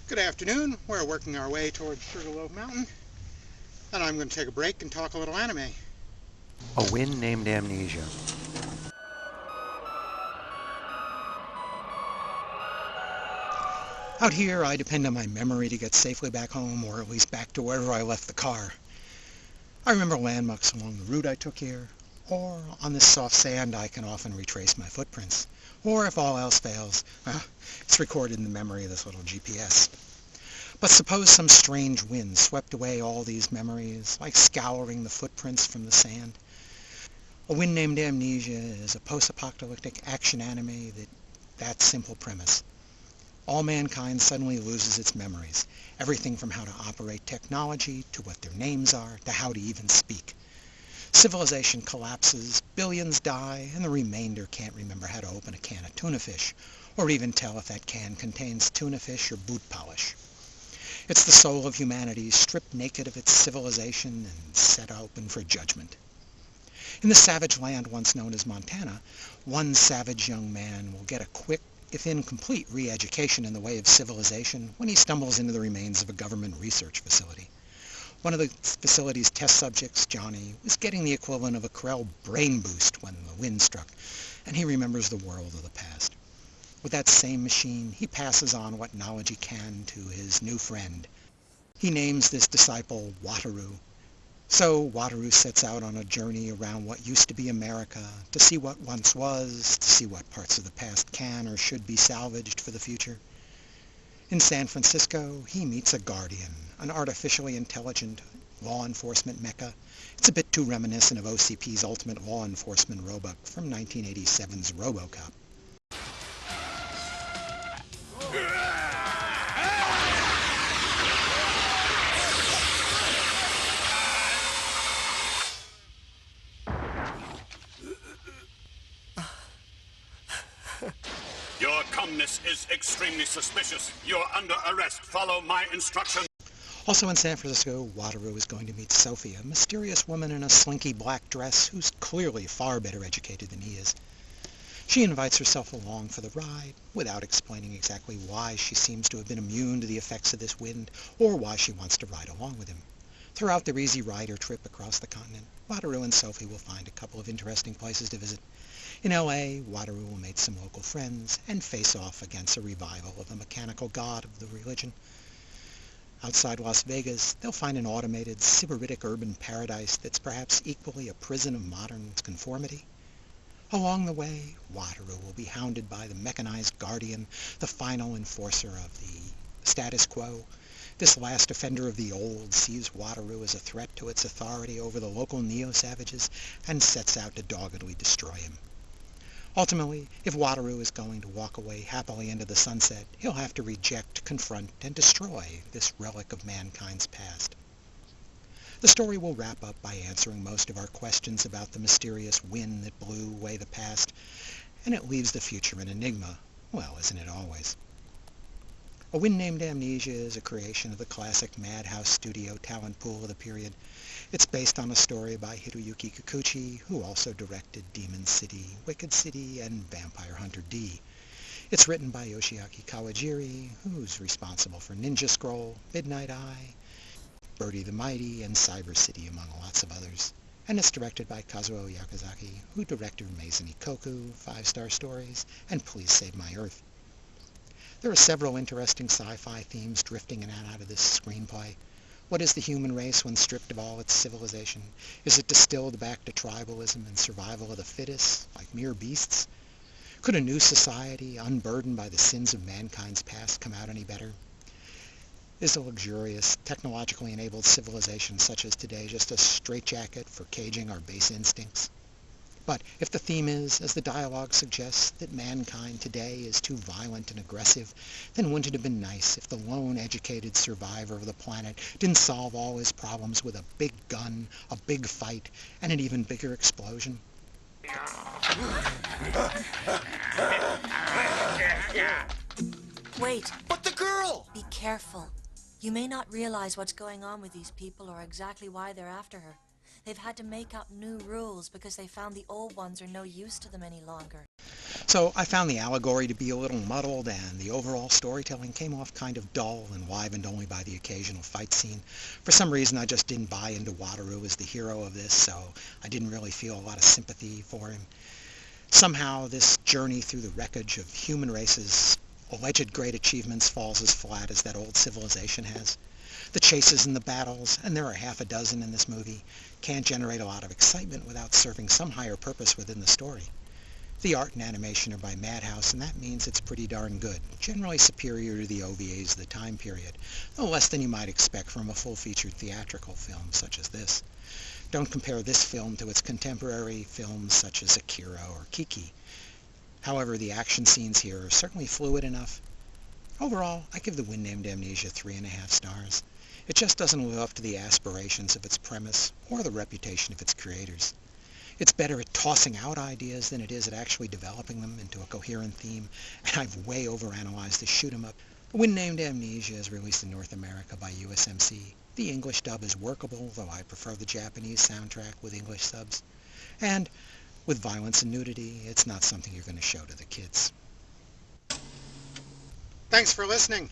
Good afternoon. We're working our way towards Sugarloaf Mountain, and I'm going to take a break and talk a little anime. A wind named Amnesia. Out here, I depend on my memory to get safely back home, or at least back to wherever I left the car. I remember landmarks along the route I took here, or on this soft sand I can often retrace my footprints. Or if all else fails, it's recorded in the memory of this little GPS. But suppose some strange wind swept away all these memories, like scouring the footprints from the sand. A Wind Named Amnesia is a post-apocalyptic action anime that simple premise. All mankind suddenly loses its memories, everything from how to operate technology, to what their names are, to how to even speak. Civilization collapses, billions die, and the remainder can't remember how to open a can of tuna fish, or even tell if that can contains tuna fish or boot polish. It's the soul of humanity stripped naked of its civilization and set open for judgment. In the savage land once known as Montana, one savage young man will get a quick, if incomplete, re-education in the way of civilization when he stumbles into the remains of a government research facility. One of the facility's test subjects, Johnny, was getting the equivalent of a Krell brain boost when the wind struck, and he remembers the world of the past. With that same machine, he passes on what knowledge he can to his new friend. He names this disciple Wataru. So Wataru sets out on a journey around what used to be America, to see what once was, to see what parts of the past can or should be salvaged for the future. In San Francisco, he meets a Guardian, an artificially intelligent law enforcement mecha. It's a bit too reminiscent of OCP's Ultimate Law Enforcement Roebuck from 1987's RoboCop. Your calmness is extremely suspicious. You're under arrest. Follow my instructions. Also in San Francisco, Wataru is going to meet Sophie, a mysterious woman in a slinky black dress who's clearly far better educated than he is. She invites herself along for the ride, without explaining exactly why she seems to have been immune to the effects of this wind, or why she wants to ride along with him. Throughout their easy rider trip across the continent, Wataru and Sophie will find a couple of interesting places to visit. In L.A., Wataru will meet some local friends and face off against a revival of the mechanical god of the religion. Outside Las Vegas, they'll find an automated, sybaritic urban paradise that's perhaps equally a prison of modern conformity. Along the way, Wataru will be hounded by the mechanized Guardian, the final enforcer of the status quo. This last offender of the old sees Wataru as a threat to its authority over the local neo-savages and sets out to doggedly destroy him. Ultimately, if Wataru is going to walk away happily into the sunset, he'll have to reject, confront, and destroy this relic of mankind's past. The story will wrap up by answering most of our questions about the mysterious wind that blew away the past, and it leaves the future an enigma. Well, isn't it always? A Wind Named Amnesia is a creation of the classic Madhouse studio talent pool of the period. It's based on a story by Hiroyuki Kikuchi, who also directed Demon City, Wicked City, and Vampire Hunter D. It's written by Yoshiaki Kawajiri, who's responsible for Ninja Scroll, Midnight Eye, Birdie the Mighty, and Cyber City, among lots of others. And it's directed by Kazuo Yakazaki, who directed Maison Ikkoku, 5-Star Stories, and Please Save My Earth. There are several interesting sci-fi themes drifting in and out of this screenplay. What is the human race when stripped of all its civilization? Is it distilled back to tribalism and survival of the fittest, like mere beasts? Could a new society, unburdened by the sins of mankind's past, come out any better? Is a luxurious, technologically enabled civilization such as today just a straitjacket for caging our base instincts? But if the theme is, as the dialogue suggests, that mankind today is too violent and aggressive, then wouldn't it have been nice if the lone educated survivor of the planet didn't solve all his problems with a big gun, a big fight, and an even bigger explosion? Wait, But the girl! be careful. You may not realize what's going on with these people or exactly why they're after her. They've had to make up new rules because they found the old ones are no use to them any longer. So I found the allegory to be a little muddled, and the overall storytelling came off kind of dull, enlivened only by the occasional fight scene. For some reason, I just didn't buy into Wataru as the hero of this, so I didn't really feel a lot of sympathy for him. Somehow, this journey through the wreckage of human race's alleged great achievements falls as flat as that old civilization has. The chases and the battles, and there are half a dozen in this movie, can't generate a lot of excitement without serving some higher purpose within the story. The art and animation are by Madhouse, and that means it's pretty darn good, generally superior to the OVAs of the time period, though less than you might expect from a full-featured theatrical film such as this. Don't compare this film to its contemporary films such as Akira or Kiki. However, the action scenes here are certainly fluid enough. Overall, I give The Wind Named Amnesia 3.5 stars. It just doesn't live up to the aspirations of its premise or the reputation of its creators. It's better at tossing out ideas than it is at actually developing them into a coherent theme, and I've way overanalyzed the shoot-'em-up. The Wind Named Amnesia is released in North America by USMC. The English dub is workable, though I prefer the Japanese soundtrack with English subs. And with violence and nudity, it's not something you're going to show to the kids. Thanks for listening.